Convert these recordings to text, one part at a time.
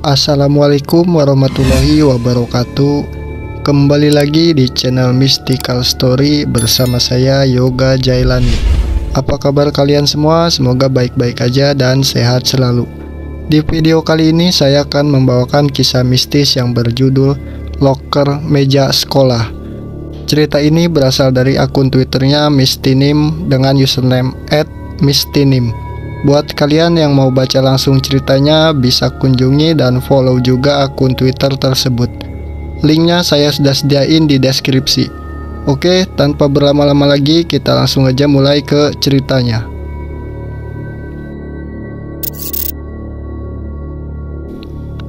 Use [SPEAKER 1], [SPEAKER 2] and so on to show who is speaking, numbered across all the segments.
[SPEAKER 1] Assalamualaikum warahmatullahi wabarakatuh. Kembali lagi di channel Mystical Story bersama saya Yoga Jailani. Apa kabar kalian semua? Semoga baik-baik aja dan sehat selalu. Di video kali ini saya akan membawakan kisah mistis yang berjudul Loker Meja Sekolah. Cerita ini berasal dari akun Twitternya Mistinim dengan username @mistinim. Buat kalian yang mau baca langsung ceritanya, bisa kunjungi dan follow juga akun Twitter tersebut. Linknya saya sudah sediain di deskripsi. Oke, tanpa berlama-lama lagi, kita langsung aja mulai ke ceritanya.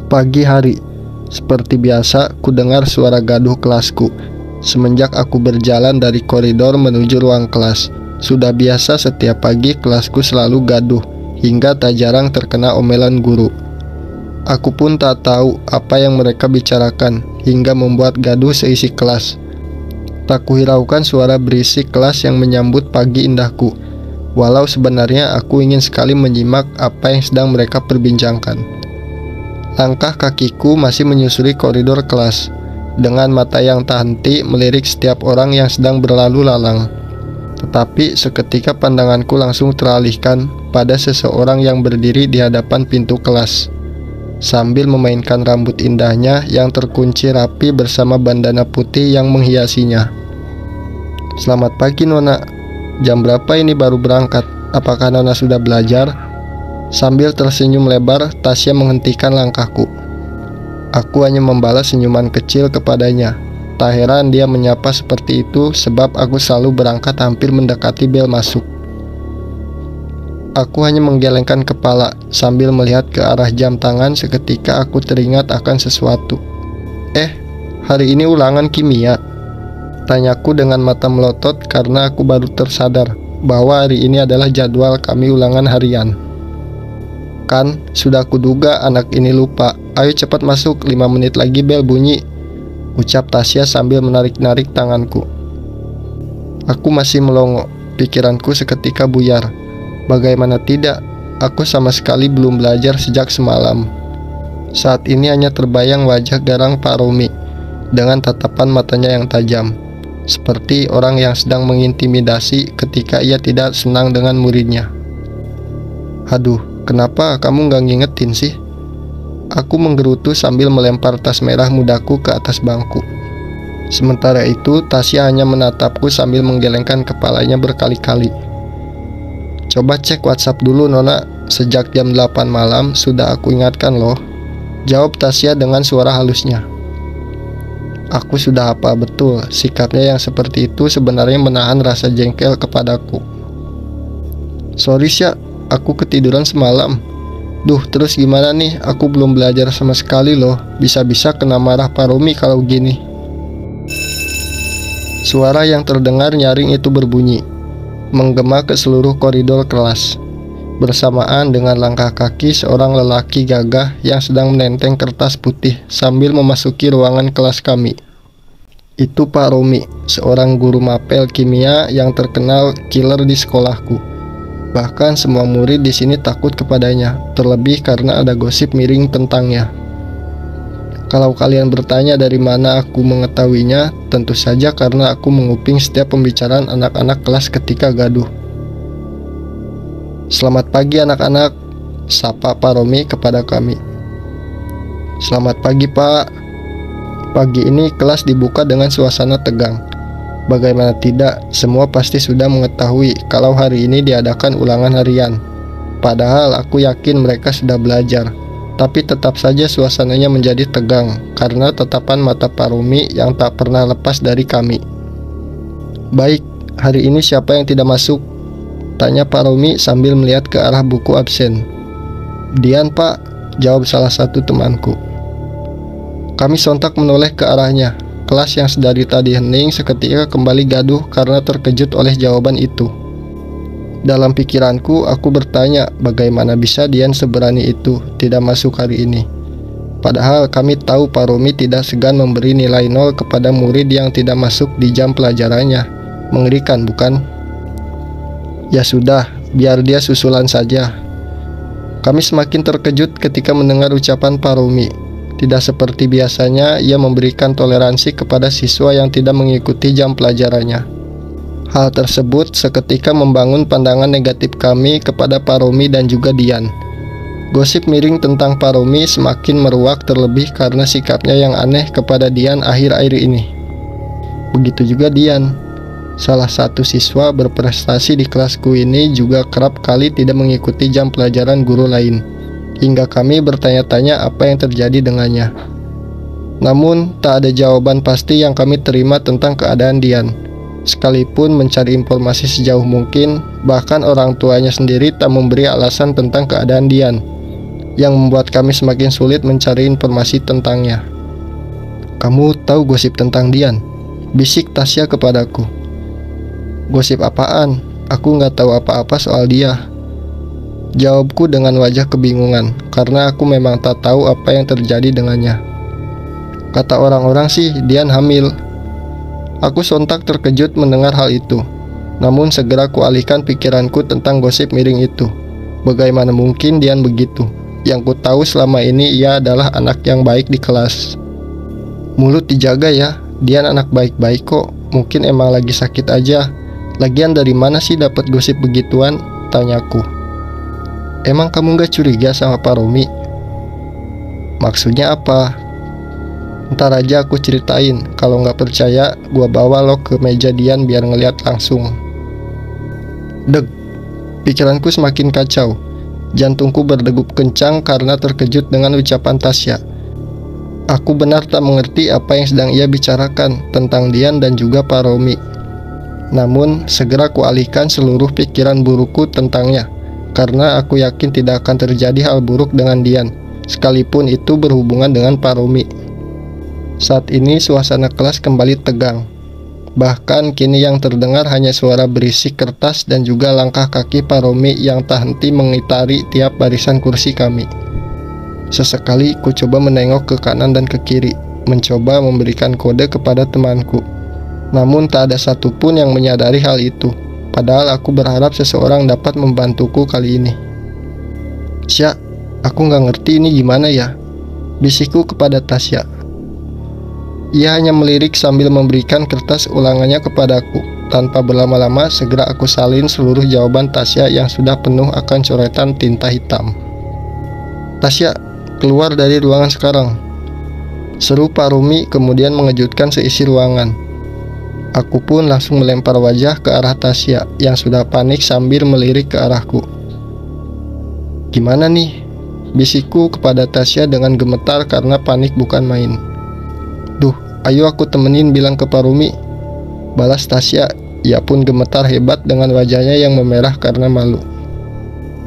[SPEAKER 1] Pagi hari, seperti biasa, ku dengar suara gaduh kelasku. Semenjak aku berjalan dari koridor menuju ruang kelas, sudah biasa setiap pagi kelasku selalu gaduh, hingga tak jarang terkena omelan guru. Aku pun tak tahu apa yang mereka bicarakan, hingga membuat gaduh seisi kelas. Tak kuhiraukan suara berisik kelas yang menyambut pagi indahku, walau sebenarnya aku ingin sekali menyimak apa yang sedang mereka perbincangkan. Langkah kakiku masih menyusuri koridor kelas, dengan mata yang tak henti melirik setiap orang yang sedang berlalu lalang. Tetapi seketika pandanganku langsung teralihkan pada seseorang yang berdiri di hadapan pintu kelas, sambil memainkan rambut indahnya yang terkunci rapi bersama bandana putih yang menghiasinya. "Selamat pagi Nona, jam berapa ini baru berangkat? Apakah Nona sudah belajar?" Sambil tersenyum lebar, Tasya menghentikan langkahku. Aku hanya membalas senyuman kecil kepadanya. Tak heran dia menyapa seperti itu, sebab aku selalu berangkat hampir mendekati bel masuk. Aku hanya menggelengkan kepala sambil melihat ke arah jam tangan. Seketika aku teringat akan sesuatu. Hari ini ulangan kimia?" Tanyaku dengan mata melotot karena aku baru tersadar bahwa hari ini adalah jadwal kami ulangan harian. "Kan, sudah kuduga anak ini lupa. Ayo cepat masuk, 5 menit lagi bel bunyi," ucap Tasya sambil menarik-narik tanganku. Aku masih melongo, pikiranku seketika buyar. Bagaimana tidak, aku sama sekali belum belajar sejak semalam. Saat ini hanya terbayang wajah garang Pak Romi dengan tatapan matanya yang tajam, seperti orang yang sedang mengintimidasi ketika ia tidak senang dengan muridnya. "Aduh, kenapa kamu gak ngingetin sih?" Aku menggerutu sambil melempar tas merah mudaku ke atas bangku. Sementara itu, Tasya hanya menatapku sambil menggelengkan kepalanya berkali-kali. "Coba cek WhatsApp dulu Nona, sejak jam 8 malam sudah aku ingatkan loh," jawab Tasya dengan suara halusnya. Aku sudah hafal betul sikapnya yang seperti itu sebenarnya menahan rasa jengkel kepadaku. "Sorry Sya, aku ketiduran semalam. Duh, terus gimana nih? Aku belum belajar sama sekali loh. Bisa-bisa kena marah Pak Romi kalau gini." Suara yang terdengar nyaring itu berbunyi, menggema ke seluruh koridor kelas, bersamaan dengan langkah kaki seorang lelaki gagah yang sedang menenteng kertas putih sambil memasuki ruangan kelas kami. Itu Pak Romi, seorang guru mapel kimia yang terkenal killer di sekolahku. Bahkan semua murid di sini takut kepadanya, terlebih karena ada gosip miring tentangnya. Kalau kalian bertanya dari mana aku mengetahuinya, tentu saja karena aku menguping setiap pembicaraan anak-anak kelas ketika gaduh. "Selamat pagi anak-anak," sapa Pak Romi kepada kami. "Selamat pagi Pak." Pagi ini kelas dibuka dengan suasana tegang. Bagaimana tidak, semua pasti sudah mengetahui kalau hari ini diadakan ulangan harian. Padahal aku yakin mereka sudah belajar, tapi tetap saja suasananya menjadi tegang karena tatapan mata Pak Romi yang tak pernah lepas dari kami. "Baik, hari ini siapa yang tidak masuk?" tanya Pak Romi sambil melihat ke arah buku absen. "Dian Pak," jawab salah satu temanku. Kami sontak menoleh ke arahnya. Kelas yang sedari tadi hening seketika kembali gaduh karena terkejut oleh jawaban itu. Dalam pikiranku, aku bertanya bagaimana bisa Dian seberani itu tidak masuk hari ini. Padahal kami tahu Pak Romi tidak segan memberi nilai 0 kepada murid yang tidak masuk di jam pelajarannya. Mengerikan bukan? "Ya sudah, biar dia susulan saja." Kami semakin terkejut ketika mendengar ucapan Pak Romi. Tidak seperti biasanya, ia memberikan toleransi kepada siswa yang tidak mengikuti jam pelajarannya. Hal tersebut seketika membangun pandangan negatif kami kepada Pak Romi dan juga Dian. Gosip miring tentang Pak Romi semakin meruak, terlebih karena sikapnya yang aneh kepada Dian akhir-akhir ini. Begitu juga Dian, salah satu siswa berprestasi di kelasku ini, juga kerap kali tidak mengikuti jam pelajaran guru lain, hingga kami bertanya-tanya apa yang terjadi dengannya. Namun, tak ada jawaban pasti yang kami terima tentang keadaan Dian. Sekalipun mencari informasi sejauh mungkin, bahkan orang tuanya sendiri tak memberi alasan tentang keadaan Dian, yang membuat kami semakin sulit mencari informasi tentangnya. "Kamu tahu gosip tentang Dian?" bisik Tasya kepadaku. "Gosip apaan? Aku nggak tahu apa-apa soal dia," jawabku dengan wajah kebingungan, karena aku memang tak tahu apa yang terjadi dengannya. "Kata orang-orang sih Dian hamil." Aku sontak terkejut mendengar hal itu, namun segera kualihkan pikiranku tentang gosip miring itu. Bagaimana mungkin Dian begitu? Yang ku tahu selama ini ia adalah anak yang baik di kelas. "Mulut dijaga ya, Dian anak baik-baik kok, mungkin emang lagi sakit aja. Lagian dari mana sih dapat gosip begituan?" tanyaku. "Emang kamu gak curiga sama Pak Romi?" "Maksudnya apa?" "Ntar aja aku ceritain. Kalau nggak percaya, gua bawa lo ke meja Dian biar ngeliat langsung." Deg, pikiranku semakin kacau. Jantungku berdegup kencang karena terkejut dengan ucapan Tasya. Aku benar tak mengerti apa yang sedang ia bicarakan tentang Dian dan juga Pak Romi. Namun, segera kualihkan seluruh pikiran burukku tentangnya, karena aku yakin tidak akan terjadi hal buruk dengan Dian, sekalipun itu berhubungan dengan Pak Romi. Saat ini suasana kelas kembali tegang. Bahkan kini yang terdengar hanya suara berisik kertas dan juga langkah kaki Pak Romi yang tak henti mengitari tiap barisan kursi kami. Sesekali ku coba menengok ke kanan dan ke kiri, mencoba memberikan kode kepada temanku. Namun tak ada satupun yang menyadari hal itu, padahal aku berharap seseorang dapat membantuku kali ini. "Sya, aku nggak ngerti ini gimana ya?" bisikku kepada Tasya. Ia hanya melirik sambil memberikan kertas ulangannya kepadaku. Tanpa berlama-lama, segera aku salin seluruh jawaban Tasya yang sudah penuh akan coretan tinta hitam. "Tasya, keluar dari ruangan sekarang," seru Pak Romi kemudian mengejutkan seisi ruangan. Aku pun langsung melempar wajah ke arah Tasya yang sudah panik sambil melirik ke arahku. "Gimana nih?" bisikku kepada Tasya dengan gemetar karena panik bukan main. "Duh, ayo aku temenin bilang ke Pak Romi," balas Tasya. Ia pun gemetar hebat dengan wajahnya yang memerah karena malu.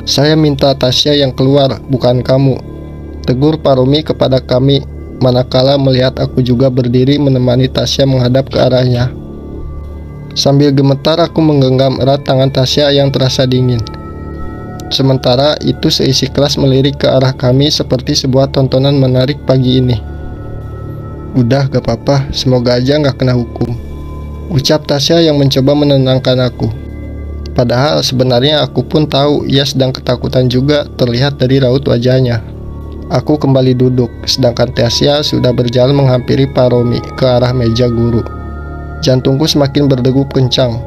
[SPEAKER 1] "Saya minta Tasya yang keluar, bukan kamu," tegur Pak Romi kepada kami, manakala melihat aku juga berdiri menemani Tasya menghadap ke arahnya. Sambil gemetar aku menggenggam erat tangan Tasya yang terasa dingin. Sementara itu seisi kelas melirik ke arah kami seperti sebuah tontonan menarik pagi ini. "Udah gak apa-apa, semoga aja gak kena hukum," ucap Tasya yang mencoba menenangkan aku. Padahal sebenarnya aku pun tahu ia sedang ketakutan juga, terlihat dari raut wajahnya. Aku kembali duduk, sedangkan Tasya sudah berjalan menghampiri Pak Romi ke arah meja guru. Jantungku semakin berdegup kencang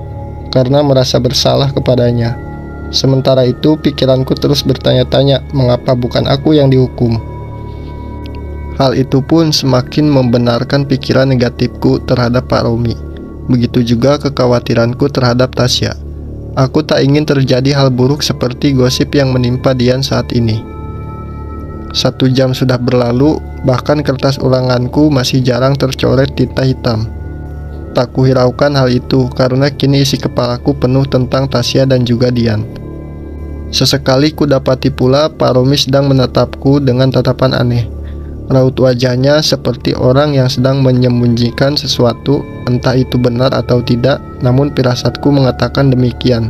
[SPEAKER 1] karena merasa bersalah kepadanya. Sementara itu pikiranku terus bertanya-tanya, mengapa bukan aku yang dihukum? Hal itu pun semakin membenarkan pikiran negatifku terhadap Pak Romi. Begitu juga kekhawatiranku terhadap Tasya. Aku tak ingin terjadi hal buruk seperti gosip yang menimpa Dian saat ini. 1 jam sudah berlalu, bahkan kertas ulanganku masih jarang tercoret tinta hitam. Tak kuhiraukan hal itu karena kini isi kepalaku penuh tentang Tasya dan juga Dian. Sesekali ku dapati pula Pak Romi sedang menatapku dengan tatapan aneh. Raut wajahnya seperti orang yang sedang menyembunyikan sesuatu, entah itu benar atau tidak, namun firasatku mengatakan demikian.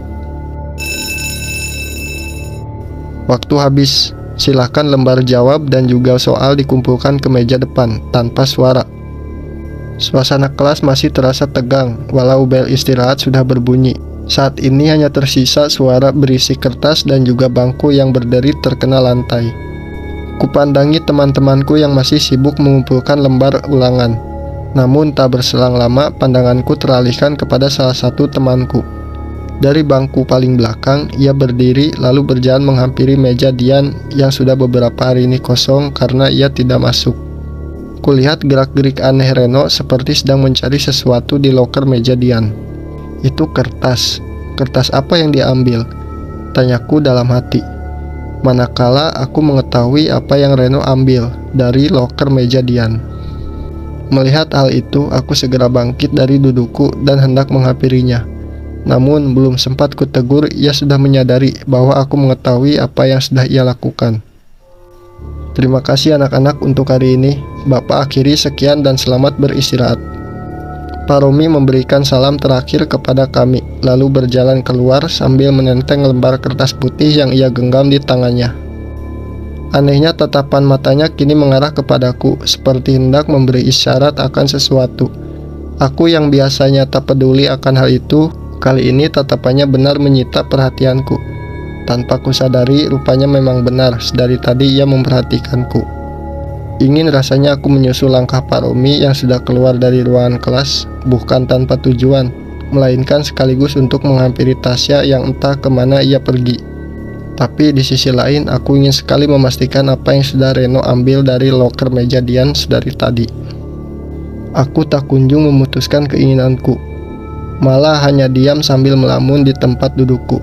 [SPEAKER 1] Waktu habis, silakan lembar jawab dan juga soal dikumpulkan ke meja depan tanpa suara. Suasana kelas masih terasa tegang, walau bel istirahat sudah berbunyi. Saat ini hanya tersisa suara berisi kertas dan juga bangku yang berderit terkena lantai. Kupandangi teman-temanku yang masih sibuk mengumpulkan lembar ulangan. Namun tak berselang lama pandanganku teralihkan kepada salah satu temanku. Dari bangku paling belakang, ia berdiri lalu berjalan menghampiri meja Dian yang sudah beberapa hari ini kosong karena ia tidak masuk. Kulihat gerak-gerik aneh Reno seperti sedang mencari sesuatu di loker meja Dian. Itu kertas. Kertas apa yang dia ambil? Tanyaku dalam hati. Manakala aku mengetahui apa yang Reno ambil dari loker meja Dian. Melihat hal itu, aku segera bangkit dari dudukku dan hendak menghampirinya. Namun belum sempat kutegur, ia sudah menyadari bahwa aku mengetahui apa yang sudah ia lakukan. Terima kasih anak-anak untuk hari ini. Bapak akhiri sekian dan selamat beristirahat. Pak Romi memberikan salam terakhir kepada kami, lalu berjalan keluar sambil menenteng lembar kertas putih yang ia genggam di tangannya. Anehnya tatapan matanya kini mengarah kepadaku, seperti hendak memberi isyarat akan sesuatu. Aku yang biasanya tak peduli akan hal itu, kali ini tatapannya benar menyita perhatianku. Tanpa kusadari, rupanya memang benar, dari tadi ia memperhatikanku. Ingin rasanya aku menyusul langkah Pak Romi yang sudah keluar dari ruangan kelas, bukan tanpa tujuan, melainkan sekaligus untuk menghampiri Tasya yang entah kemana ia pergi. Tapi di sisi lain, aku ingin sekali memastikan apa yang sudah Reno ambil dari loker meja Dian dari tadi. Aku tak kunjung memutuskan keinginanku, malah hanya diam sambil melamun di tempat dudukku.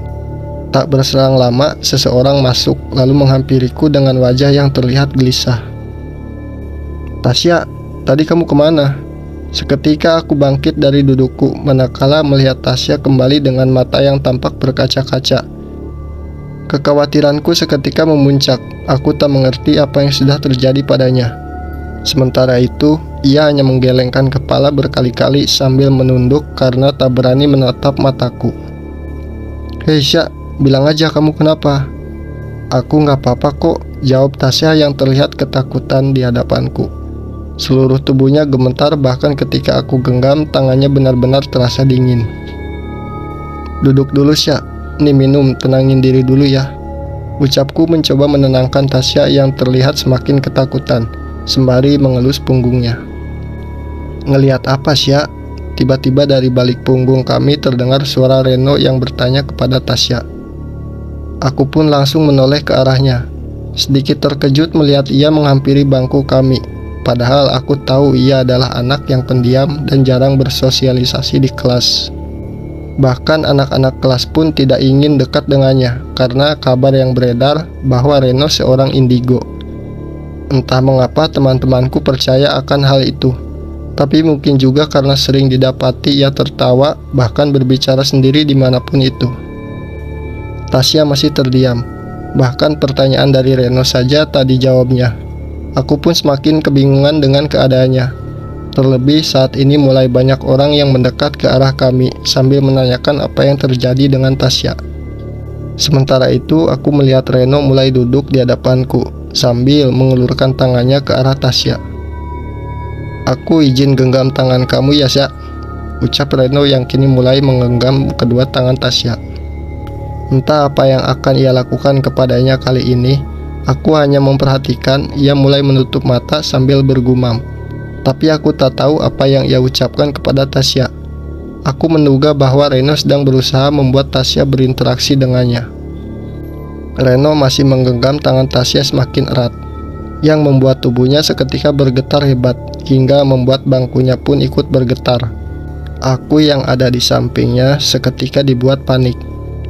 [SPEAKER 1] Tak berselang lama, seseorang masuk lalu menghampiriku dengan wajah yang terlihat gelisah. Tasya, tadi kamu kemana? Seketika aku bangkit dari dudukku, manakala melihat Tasya kembali dengan mata yang tampak berkaca-kaca. Kekhawatiranku seketika memuncak, aku tak mengerti apa yang sudah terjadi padanya. Sementara itu, ia hanya menggelengkan kepala berkali-kali sambil menunduk karena tak berani menatap mataku. Hei Sya, bilang aja kamu kenapa? Aku nggak apa-apa kok, jawab Tasya yang terlihat ketakutan di hadapanku. Seluruh tubuhnya gemetar, bahkan ketika aku genggam tangannya benar-benar terasa dingin. Duduk dulu Sya, nih minum, tenangin diri dulu ya. Ucapku mencoba menenangkan Tasya yang terlihat semakin ketakutan, sembari mengelus punggungnya. Ngelihat apa Sya? Tiba-tiba dari balik punggung kami terdengar suara Reno yang bertanya kepada Tasya. Aku pun langsung menoleh ke arahnya, sedikit terkejut melihat ia menghampiri bangku kami. Padahal aku tahu ia adalah anak yang pendiam dan jarang bersosialisasi di kelas. Bahkan anak-anak kelas pun tidak ingin dekat dengannya karena kabar yang beredar bahwa Reno seorang indigo. Entah mengapa teman-temanku percaya akan hal itu. Tapi mungkin juga karena sering didapati ia tertawa bahkan berbicara sendiri dimanapun itu. Tasya masih terdiam. Bahkan pertanyaan dari Reno saja tak dijawabnya. Aku pun semakin kebingungan dengan keadaannya. Terlebih saat ini mulai banyak orang yang mendekat ke arah kami sambil menanyakan apa yang terjadi dengan Tasya. Sementara itu aku melihat Reno mulai duduk di hadapanku sambil mengulurkan tangannya ke arah Tasya. Aku izin genggam tangan kamu ya Sya, ucap Reno yang kini mulai menggenggam kedua tangan Tasya. Entah apa yang akan ia lakukan kepadanya kali ini. Aku hanya memperhatikan ia mulai menutup mata sambil bergumam. Tapi aku tak tahu apa yang ia ucapkan kepada Tasya. Aku menduga bahwa Reno sedang berusaha membuat Tasya berinteraksi dengannya. Reno masih menggenggam tangan Tasya semakin erat, yang membuat tubuhnya seketika bergetar hebat, hingga membuat bangkunya pun ikut bergetar. Aku yang ada di sampingnya seketika dibuat panik.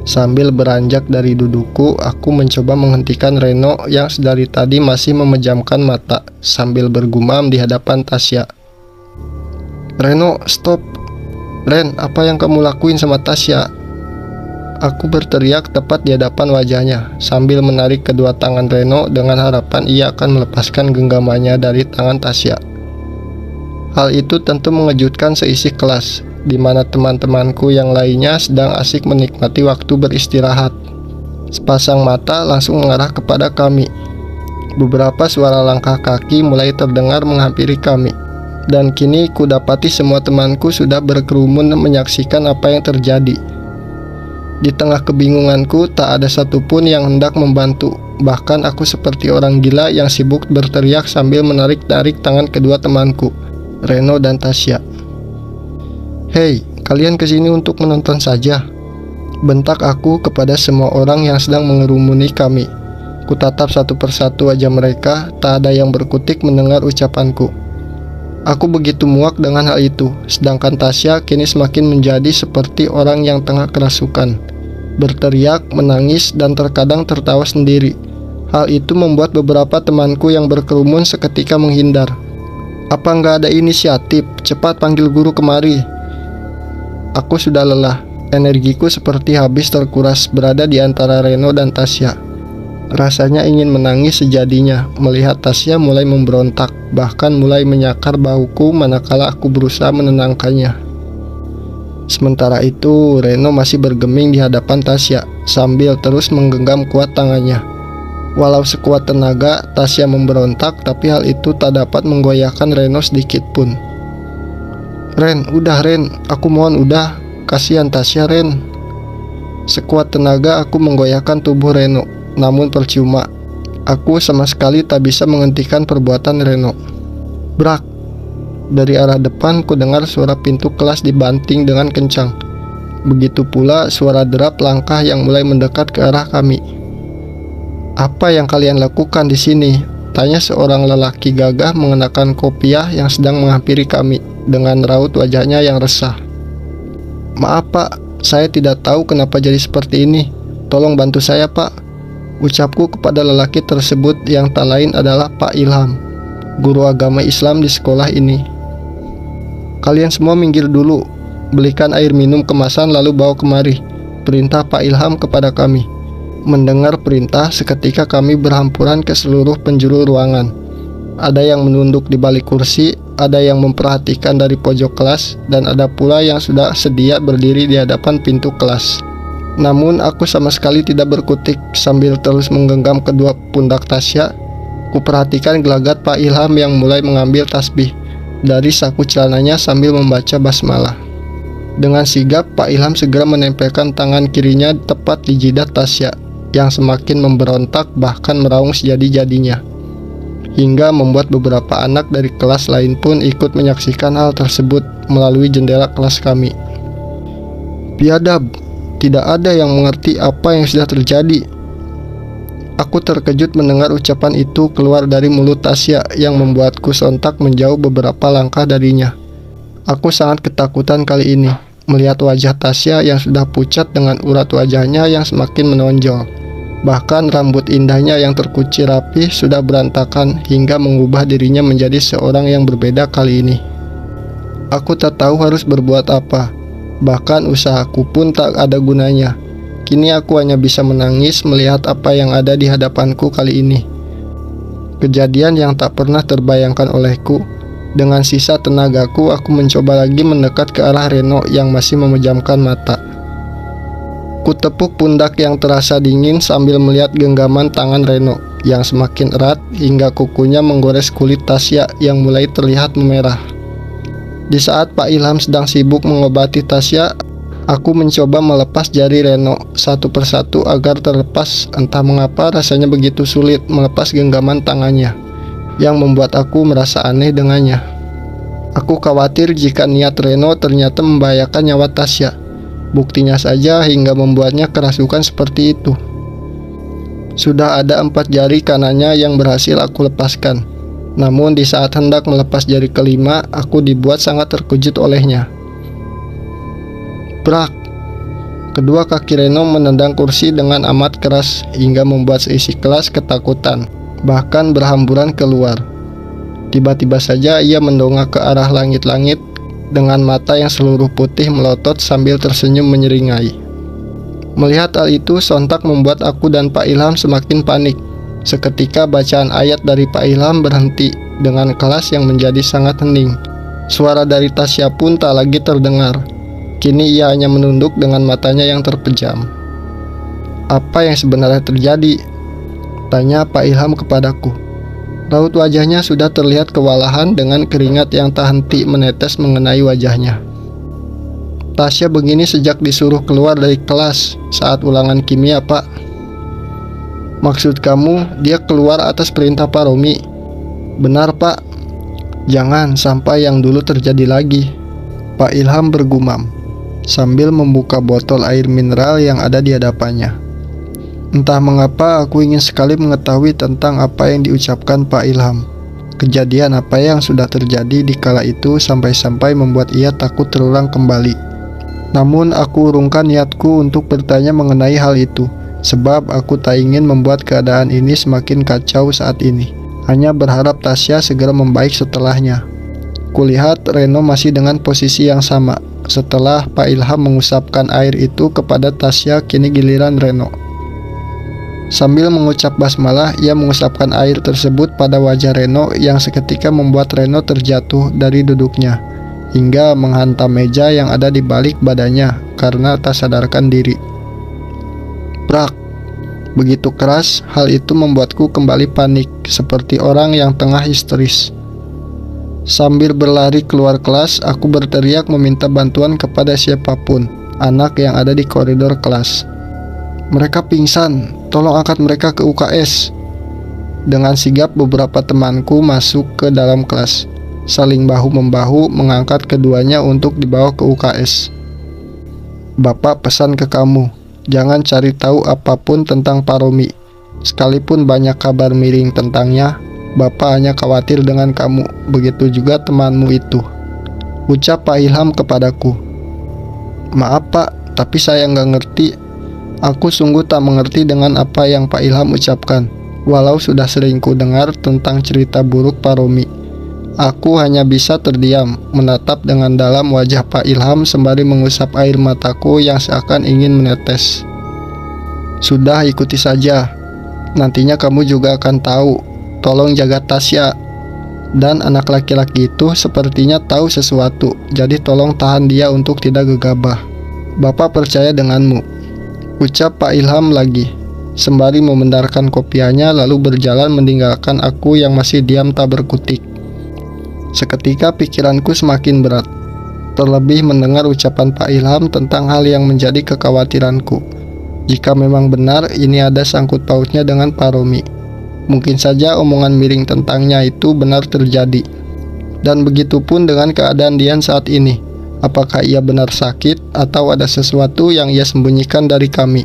[SPEAKER 1] Sambil beranjak dari dudukku, aku mencoba menghentikan Reno yang sedari tadi masih memejamkan mata sambil bergumam di hadapan Tasya. Reno, stop. Ren, apa yang kamu lakuin sama Tasya? Aku berteriak tepat di hadapan wajahnya sambil menarik kedua tangan Reno dengan harapan ia akan melepaskan genggamannya dari tangan Tasya. Hal itu tentu mengejutkan seisi kelas, di mana teman-temanku yang lainnya sedang asik menikmati waktu beristirahat. Sepasang mata langsung mengarah kepada kami. Beberapa suara langkah kaki mulai terdengar menghampiri kami, dan kini kudapati semua temanku sudah berkerumun menyaksikan apa yang terjadi. Di tengah kebingunganku, tak ada satupun yang hendak membantu. Bahkan aku seperti orang gila yang sibuk berteriak sambil menarik-narik tangan kedua temanku, Reno dan Tasya. "Hei, kalian kesini untuk menonton saja?" bentak aku kepada semua orang yang sedang mengerumuni kami. Kutatap satu persatu wajah mereka, tak ada yang berkutik mendengar ucapanku. Aku begitu muak dengan hal itu, sedangkan Tasya kini semakin menjadi seperti orang yang tengah kerasukan. Berteriak, menangis, dan terkadang tertawa sendiri. Hal itu membuat beberapa temanku yang berkerumun seketika menghindar. "Apa nggak ada inisiatif? Cepat panggil guru kemari." Aku sudah lelah. Energiku seperti habis terkuras berada di antara Reno dan Tasya. Rasanya ingin menangis sejadinya melihat Tasya mulai memberontak, bahkan mulai menyakar bahuku manakala aku berusaha menenangkannya. Sementara itu, Reno masih bergeming di hadapan Tasya sambil terus menggenggam kuat tangannya. Walau sekuat tenaga Tasya memberontak, tapi hal itu tak dapat menggoyahkan Reno sedikit pun. "Ren, udah Ren, aku mohon udah, kasihan Tasya Ren." Sekuat tenaga aku menggoyahkan tubuh Reno, namun percuma. Aku sama sekali tak bisa menghentikan perbuatan Reno. Brak! Dari arah depan ku dengar suara pintu kelas dibanting dengan kencang. Begitu pula suara derap langkah yang mulai mendekat ke arah kami. "Apa yang kalian lakukan di sini?" tanya seorang lelaki gagah mengenakan kopiah yang sedang menghampiri kami dengan raut wajahnya yang resah. "Maaf Pak, saya tidak tahu kenapa jadi seperti ini. Tolong bantu saya Pak," ucapku kepada lelaki tersebut yang tak lain adalah Pak Ilham, guru agama Islam di sekolah ini. "Kalian semua minggir dulu, belikan air minum kemasan lalu bawa kemari," perintah Pak Ilham kepada kami. Mendengar perintah, seketika kami berhampuran ke seluruh penjuru ruangan. Ada yang menunduk di balik kursi, ada yang memperhatikan dari pojok kelas, dan ada pula yang sudah sedia berdiri di hadapan pintu kelas. Namun aku sama sekali tidak berkutik. Sambil terus menggenggam kedua pundak Tasya, kuperhatikan gelagat Pak Ilham yang mulai mengambil tasbih dari saku celananya sambil membaca basmalah. Dengan sigap Pak Ilham segera menempelkan tangan kirinya tepat di jidat Tasya yang semakin memberontak, bahkan meraung sejadi-jadinya, hingga membuat beberapa anak dari kelas lain pun ikut menyaksikan hal tersebut melalui jendela kelas kami. "Biadab, tidak ada yang mengerti apa yang sudah terjadi." Aku terkejut mendengar ucapan itu keluar dari mulut Tasya yang membuatku sontak menjauh beberapa langkah darinya. Aku sangat ketakutan kali ini melihat wajah Tasya yang sudah pucat dengan urat wajahnya yang semakin menonjol. Bahkan rambut indahnya yang terkuci rapi sudah berantakan hingga mengubah dirinya menjadi seorang yang berbeda kali ini. Aku tak tahu harus berbuat apa. Bahkan usahaku pun tak ada gunanya. Kini aku hanya bisa menangis melihat apa yang ada di hadapanku kali ini. Kejadian yang tak pernah terbayangkan olehku. Dengan sisa tenagaku, aku mencoba lagi mendekat ke arah Reno yang masih memejamkan mata. Kutepuk pundak yang terasa dingin sambil melihat genggaman tangan Reno yang semakin erat hingga kukunya menggores kulit Tasya yang mulai terlihat memerah. Di saat Pak Ilham sedang sibuk mengobati Tasya, aku mencoba melepas jari Reno satu persatu agar terlepas. Entah mengapa rasanya begitu sulit melepas genggaman tangannya, yang membuat aku merasa aneh dengannya. Aku khawatir jika niat Reno ternyata membahayakan nyawa Tasya. Buktinya saja hingga membuatnya kerasukan seperti itu. Sudah ada 4 jari kanannya yang berhasil aku lepaskan. Namun di saat hendak melepas jari kelima, aku dibuat sangat terkejut olehnya. Brak! Kedua kaki Reno menendang kursi dengan amat keras hingga membuat seisi kelas ketakutan, bahkan berhamburan keluar. Tiba-tiba saja ia mendongak ke arah langit-langit dengan mata yang seluruh putih melotot sambil tersenyum menyeringai. Melihat hal itu sontak membuat aku dan Pak Ilham semakin panik. Seketika bacaan ayat dari Pak Ilham berhenti dengan kelas yang menjadi sangat hening. Suara dari Tasya pun tak lagi terdengar. Kini ia hanya menunduk dengan matanya yang terpejam. "Apa yang sebenarnya terjadi?" tanya Pak Ilham kepadaku. Raut wajahnya sudah terlihat kewalahan dengan keringat yang tak henti menetes mengenai wajahnya. Tasya begini sejak disuruh keluar dari kelas saat ulangan kimia, Pak. Maksud kamu dia keluar atas perintah Pak Romi? Benar, Pak. Jangan sampai yang dulu terjadi lagi, Pak Ilham bergumam sambil membuka botol air mineral yang ada di hadapannya. Entah mengapa aku ingin sekali mengetahui tentang apa yang diucapkan Pak Ilham. Kejadian apa yang sudah terjadi di kala itu sampai-sampai membuat ia takut terulang kembali. Namun aku urungkan niatku untuk bertanya mengenai hal itu, sebab aku tak ingin membuat keadaan ini semakin kacau saat ini. Hanya berharap Tasya segera membaik setelahnya. Kulihat Reno masih dengan posisi yang sama. Setelah Pak Ilham mengusapkan air itu kepada Tasya, kini giliran Reno. Sambil mengucap basmalah, ia mengusapkan air tersebut pada wajah Reno yang seketika membuat Reno terjatuh dari duduknya hingga menghantam meja yang ada di balik badannya karena tak sadarkan diri. Brak! Begitu keras, hal itu membuatku kembali panik seperti orang yang tengah histeris. Sambil berlari keluar kelas, aku berteriak meminta bantuan kepada siapapun anak yang ada di koridor kelas. Mereka pingsan, tolong angkat mereka ke UKS. Dengan sigap beberapa temanku masuk ke dalam kelas, saling bahu-membahu mengangkat keduanya untuk dibawa ke UKS. Bapak pesan ke kamu, jangan cari tahu apapun tentang Pak Romi. Sekalipun banyak kabar miring tentangnya, Bapak hanya khawatir dengan kamu, begitu juga temanmu itu, ucap Pak Ilham kepadaku. Maaf Pak, tapi saya nggak ngerti. Aku sungguh tak mengerti dengan apa yang Pak Ilham ucapkan. Walau sudah sering ku dengar tentang cerita buruk Pak Romi, aku hanya bisa terdiam, menatap dengan dalam wajah Pak Ilham sembari mengusap air mataku yang seakan ingin menetes. Sudah, ikuti saja. Nantinya kamu juga akan tahu. Tolong jaga Tasya. Dan anak laki-laki itu sepertinya tahu sesuatu, jadi tolong tahan dia untuk tidak gegabah. Bapak percaya denganmu, ucap Pak Ilham lagi, sembari membenarkan kopiahnya lalu berjalan meninggalkan aku yang masih diam tak berkutik. Seketika pikiranku semakin berat, terlebih mendengar ucapan Pak Ilham tentang hal yang menjadi kekhawatiranku. Jika memang benar ini ada sangkut pautnya dengan Pak Romi, mungkin saja omongan miring tentangnya itu benar terjadi. Dan begitu pun dengan keadaan Dian saat ini. Apakah ia benar sakit atau ada sesuatu yang ia sembunyikan dari kami?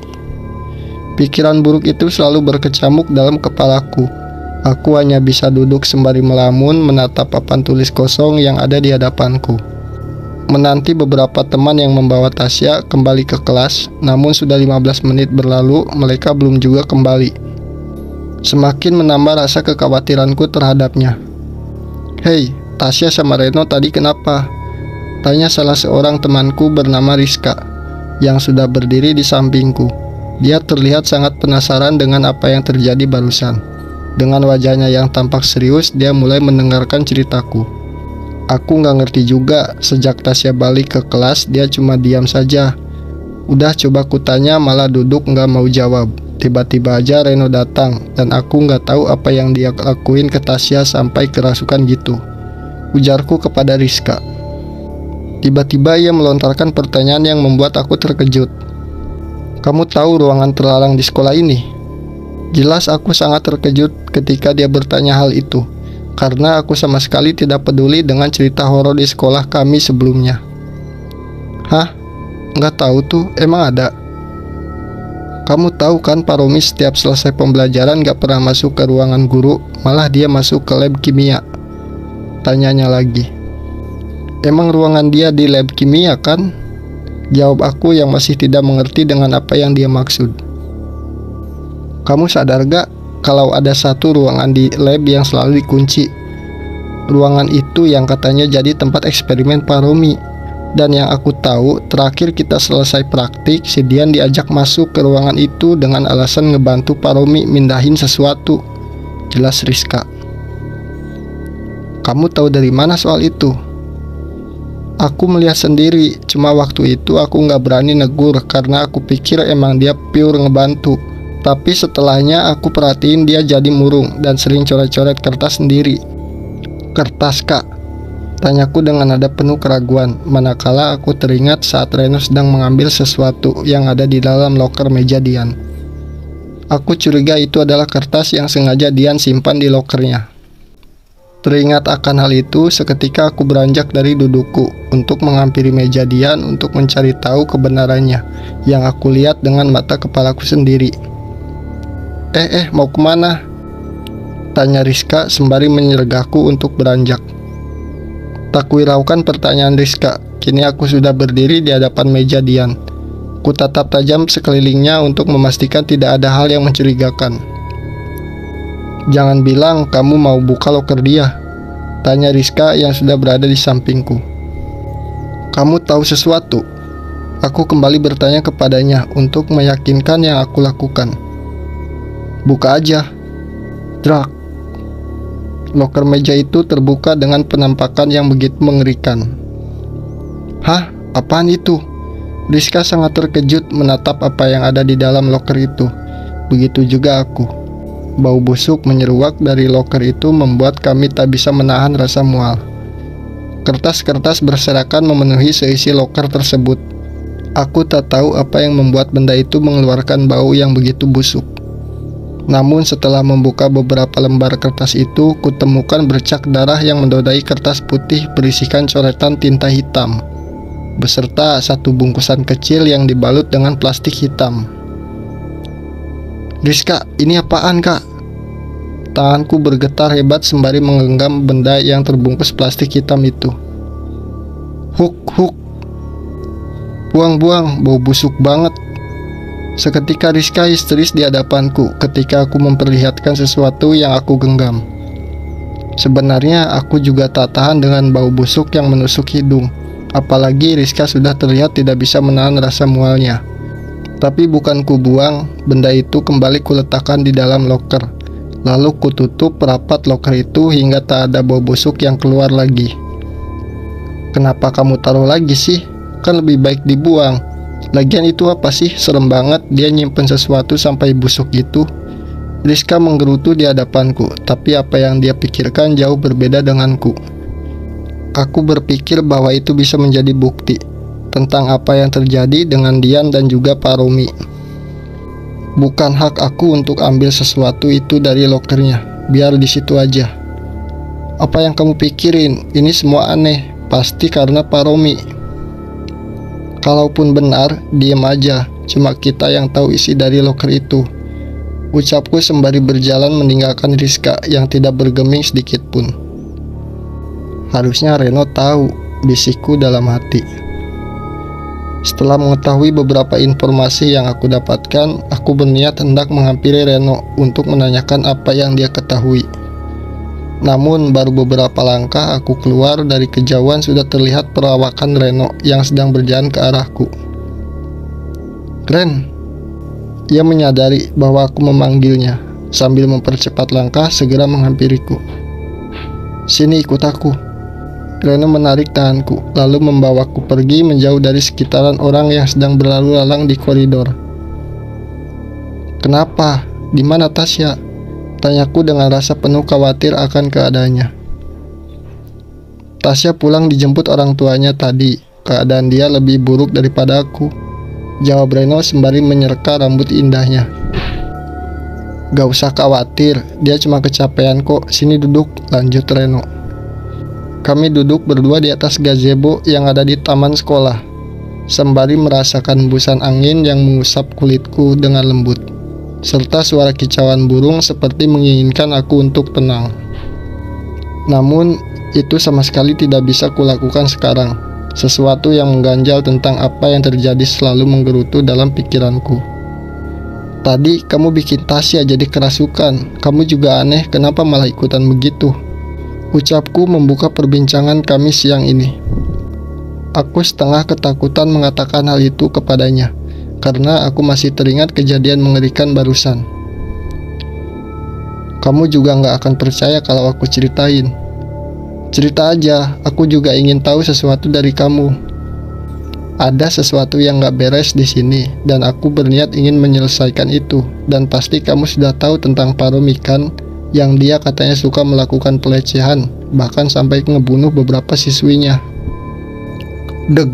[SPEAKER 1] Pikiran buruk itu selalu berkecamuk dalam kepalaku. Aku hanya bisa duduk sembari melamun menatap papan tulis kosong yang ada di hadapanku. Menanti beberapa teman yang membawa Tasya kembali ke kelas, namun sudah 15 menit berlalu, mereka belum juga kembali. Semakin menambah rasa kekhawatiranku terhadapnya. Hei, Tasya sama Reno tadi kenapa? Tanya salah seorang temanku bernama Rizka yang sudah berdiri di sampingku. Dia terlihat sangat penasaran dengan apa yang terjadi barusan. Dengan wajahnya yang tampak serius, dia mulai mendengarkan ceritaku. Aku nggak ngerti juga, sejak Tasya balik ke kelas dia cuma diam saja. Udah coba kutanya malah duduk nggak mau jawab. Tiba-tiba aja Reno datang dan aku nggak tahu apa yang dia lakuin ke Tasya sampai kerasukan gitu, ujarku kepada Rizka. Tiba-tiba ia melontarkan pertanyaan yang membuat aku terkejut. Kamu tahu ruangan terlarang di sekolah ini? Jelas aku sangat terkejut ketika dia bertanya hal itu, karena aku sama sekali tidak peduli dengan cerita horor di sekolah kami sebelumnya. Hah? Nggak tahu tuh, emang ada? Kamu tahu kan Pak Romi setiap selesai pembelajaran gak pernah masuk ke ruangan guru, malah dia masuk ke lab kimia. Tanyanya lagi. Emang ruangan dia di lab kimia kan? Jawab aku yang masih tidak mengerti dengan apa yang dia maksud. Kamu sadar gak kalau ada satu ruangan di lab yang selalu dikunci? Ruangan itu yang katanya jadi tempat eksperimen Pak Romi. Dan yang aku tahu, terakhir kita selesai praktik, si Dian diajak masuk ke ruangan itu dengan alasan ngebantu Pak Romi mindahin sesuatu. Jelas Rizka. Kamu tahu dari mana soal itu? Aku melihat sendiri, cuma waktu itu aku nggak berani negur karena aku pikir emang dia pure ngebantu. Tapi setelahnya aku perhatiin dia jadi murung dan sering coret-coret kertas sendiri. Kertas kak? Tanyaku dengan nada penuh keraguan, manakala aku teringat saat Reno sedang mengambil sesuatu yang ada di dalam loker meja Dian. Aku curiga itu adalah kertas yang sengaja Dian simpan di lokernya. Teringat akan hal itu, seketika aku beranjak dari dudukku untuk menghampiri meja Dian untuk mencari tahu kebenarannya yang aku lihat dengan mata kepalaku sendiri. Mau kemana? Tanya Rizka sembari menyergahku untuk beranjak. Tak kuhiraukan pertanyaan Rizka. Kini aku sudah berdiri di hadapan meja Dian. Ku tatap tajam sekelilingnya untuk memastikan tidak ada hal yang mencurigakan. Jangan bilang kamu mau buka loker dia, tanya Rizka yang sudah berada di sampingku. Kamu tahu sesuatu? Aku kembali bertanya kepadanya untuk meyakinkan yang aku lakukan. Buka aja. Drak. Loker meja itu terbuka dengan penampakan yang begitu mengerikan. Hah? Apaan itu? Rizka sangat terkejut menatap apa yang ada di dalam loker itu. Begitu juga aku. Bau busuk menyeruak dari loker itu membuat kami tak bisa menahan rasa mual. Kertas-kertas berserakan memenuhi seisi loker tersebut. Aku tak tahu apa yang membuat benda itu mengeluarkan bau yang begitu busuk. Namun setelah membuka beberapa lembar kertas itu, kutemukan bercak darah yang menodai kertas putih berisikan coretan tinta hitam, beserta satu bungkusan kecil yang dibalut dengan plastik hitam. Rizka, ini apaan kak? Tanganku bergetar hebat sembari menggenggam benda yang terbungkus plastik hitam itu. Huk. Buang, bau busuk banget. Seketika Rizka histeris di hadapanku ketika aku memperlihatkan sesuatu yang aku genggam. Sebenarnya aku juga tak tahan dengan bau busuk yang menusuk hidung. Apalagi Rizka sudah terlihat tidak bisa menahan rasa mualnya. Tapi bukan ku buang, benda itu kembali kuletakkan di dalam loker. Lalu kututup rapat loker itu hingga tak ada bau busuk yang keluar lagi. Kenapa kamu taruh lagi sih? Kan lebih baik dibuang. Lagian itu apa sih? Serem banget dia nyimpen sesuatu sampai busuk gitu. Rizka menggerutu di hadapanku, tapi apa yang dia pikirkan jauh berbeda denganku. Aku berpikir bahwa itu bisa menjadi bukti tentang apa yang terjadi dengan Dian dan juga Pak Romi. Bukan hak aku untuk ambil sesuatu itu dari lokernya. Biar di situ aja. Apa yang kamu pikirin? Ini semua aneh. Pasti karena Pak Romi. Kalaupun benar, diam aja. Cuma kita yang tahu isi dari loker itu, ucapku sembari berjalan meninggalkan Rizka yang tidak bergeming sedikit pun. Harusnya Reno tahu, bisikku dalam hati. Setelah mengetahui beberapa informasi yang aku dapatkan, aku berniat hendak menghampiri Reno untuk menanyakan apa yang dia ketahui. Namun baru beberapa langkah aku keluar dari kejauhan sudah terlihat perawakan Reno yang sedang berjalan ke arahku. Ren. Ia menyadari bahwa aku memanggilnya. Sambil mempercepat langkah segera menghampiriku. Sini ikut aku. Reno menarik tanganku lalu membawaku pergi menjauh dari sekitaran orang yang sedang berlalu lalang di koridor. Kenapa? Di mana Tasya? Tanyaku dengan rasa penuh khawatir akan keadaannya. Tasya pulang dijemput orang tuanya tadi. Keadaan dia lebih buruk daripada aku, jawab Reno sembari menyerka rambut indahnya. Gak usah khawatir, dia cuma kecapean kok. Sini duduk, lanjut Reno. Kami duduk berdua di atas gazebo yang ada di taman sekolah, sembari merasakan hembusan angin yang mengusap kulitku dengan lembut, serta suara kicauan burung seperti menginginkan aku untuk tenang. Namun, itu sama sekali tidak bisa kulakukan sekarang. Sesuatu yang mengganjal tentang apa yang terjadi selalu menggerutu dalam pikiranku. Tadi kamu bikin Tasya jadi kerasukan. Kamu juga aneh, kenapa malah ikutan begitu? Ucapku membuka perbincangan kami siang ini. Aku setengah ketakutan mengatakan hal itu kepadanya, karena aku masih teringat kejadian mengerikan barusan. Kamu juga gak akan percaya kalau aku ceritain. Cerita aja, aku juga ingin tahu sesuatu dari kamu. Ada sesuatu yang gak beres di sini, dan aku berniat ingin menyelesaikan itu. Dan pasti kamu sudah tahu tentang Pak Romi kan, yang dia katanya suka melakukan pelecehan bahkan sampai ngebunuh beberapa siswinya. Deg.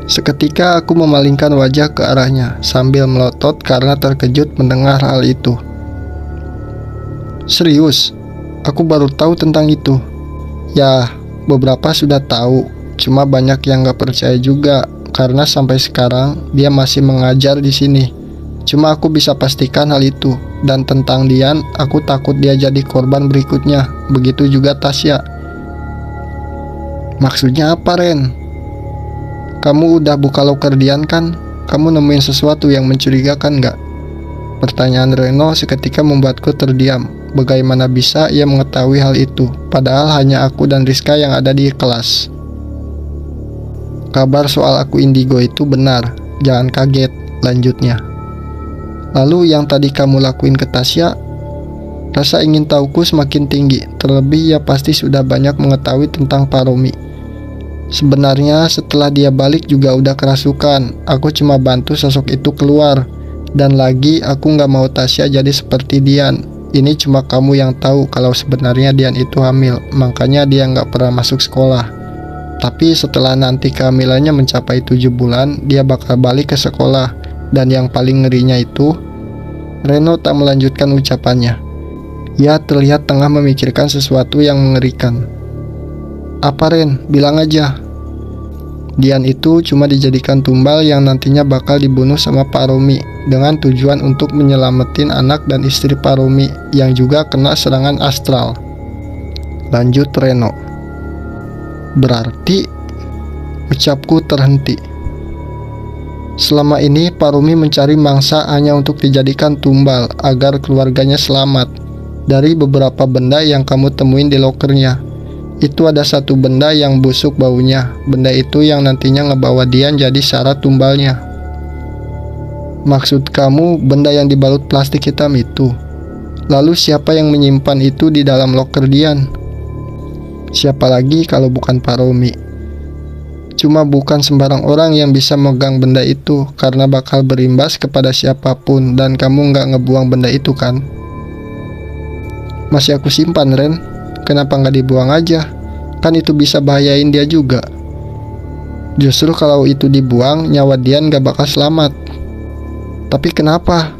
[SPEAKER 1] Seketika aku memalingkan wajah ke arahnya sambil melotot karena terkejut mendengar hal itu. Serius, aku baru tahu tentang itu. Ya, beberapa sudah tahu, cuma banyak yang gak percaya juga karena sampai sekarang dia masih mengajar di sini. Cuma aku bisa pastikan hal itu. Dan tentang Dian, aku takut dia jadi korban berikutnya. Begitu juga Tasya. Maksudnya apa, Ren? Kamu udah buka loker Dian kan? Kamu nemuin sesuatu yang mencurigakan gak? Pertanyaan Reno seketika membuatku terdiam. Bagaimana bisa ia mengetahui hal itu? Padahal hanya aku dan Rizka yang ada di kelas. Kabar soal aku indigo itu benar. Jangan kaget, lanjutnya. Lalu yang tadi kamu lakuin ke Tasya? Rasa ingin tahuku semakin tinggi. Terlebih ia pasti sudah banyak mengetahui tentang Pak Romi. Sebenarnya setelah dia balik juga udah kerasukan. Aku cuma bantu sosok itu keluar. Dan lagi aku gak mau Tasya jadi seperti Dian. Ini cuma kamu yang tahu kalau sebenarnya Dian itu hamil. Makanya dia gak pernah masuk sekolah. Tapi setelah nanti kehamilannya mencapai 7 bulan, dia bakal balik ke sekolah. Dan yang paling ngerinya itu, Reno tak melanjutkan ucapannya. Ia terlihat tengah memikirkan sesuatu yang mengerikan. Apa, Ren? Bilang aja. Dian itu cuma dijadikan tumbal yang nantinya bakal dibunuh sama Pak Romi dengan tujuan untuk menyelamatin anak dan istri Pak Romi yang juga kena serangan astral. Lanjut Reno. Berarti ucapku terhenti. Selama ini Pak Romi mencari mangsa hanya untuk dijadikan tumbal agar keluarganya selamat dari beberapa benda yang kamu temuin di lokernya. Itu ada satu benda yang busuk baunya. Benda itu yang nantinya ngebawa Dian jadi syarat tumbalnya. Maksud kamu benda yang dibalut plastik hitam itu? Lalu siapa yang menyimpan itu di dalam loker Dian? Siapa lagi kalau bukan Pak Romi? Cuma bukan sembarang orang yang bisa megang benda itu karena bakal berimbas kepada siapapun dan kamu nggak ngebuang benda itu kan? Masih aku simpan, Ren. Kenapa nggak dibuang aja? Kan itu bisa bahayain dia juga. Justru kalau itu dibuang, nyawa Dian nggak bakal selamat. Tapi kenapa?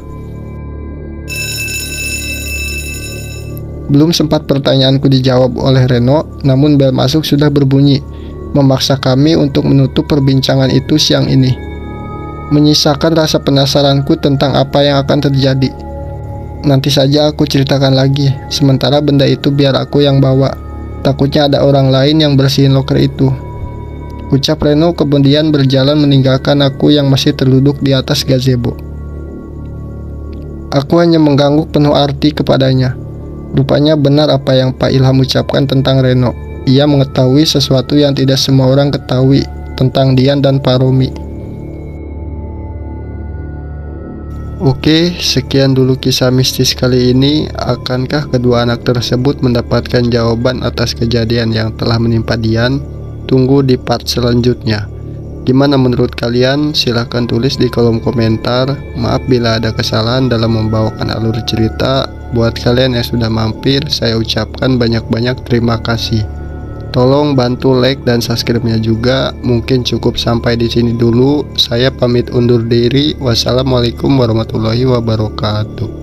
[SPEAKER 1] Belum sempat pertanyaanku dijawab oleh Reno, namun bel masuk sudah berbunyi, memaksa kami untuk menutup perbincangan itu siang ini. Menyisakan rasa penasaranku tentang apa yang akan terjadi. Nanti saja aku ceritakan lagi. Sementara benda itu biar aku yang bawa. Takutnya ada orang lain yang bersihin loker itu. Ucap Reno kemudian berjalan meninggalkan aku yang masih terduduk di atas gazebo. Aku hanya mengangguk penuh arti kepadanya. Rupanya benar apa yang Pak Ilham ucapkan tentang Reno. Ia mengetahui sesuatu yang tidak semua orang ketahui tentang Dian dan Pak Romi. Oke, sekian dulu kisah mistis kali ini. Akankah kedua anak tersebut mendapatkan jawaban atas kejadian yang telah menimpa Dian? Tunggu di part selanjutnya. Gimana menurut kalian? Silahkan tulis di kolom komentar. Maaf bila ada kesalahan dalam membawakan alur cerita. Buat kalian yang sudah mampir, saya ucapkan banyak-banyak terima kasih. Tolong bantu like dan subscribe-nya juga. Mungkin cukup sampai di sini dulu. Saya pamit undur diri. Wassalamualaikum warahmatullahi wabarakatuh.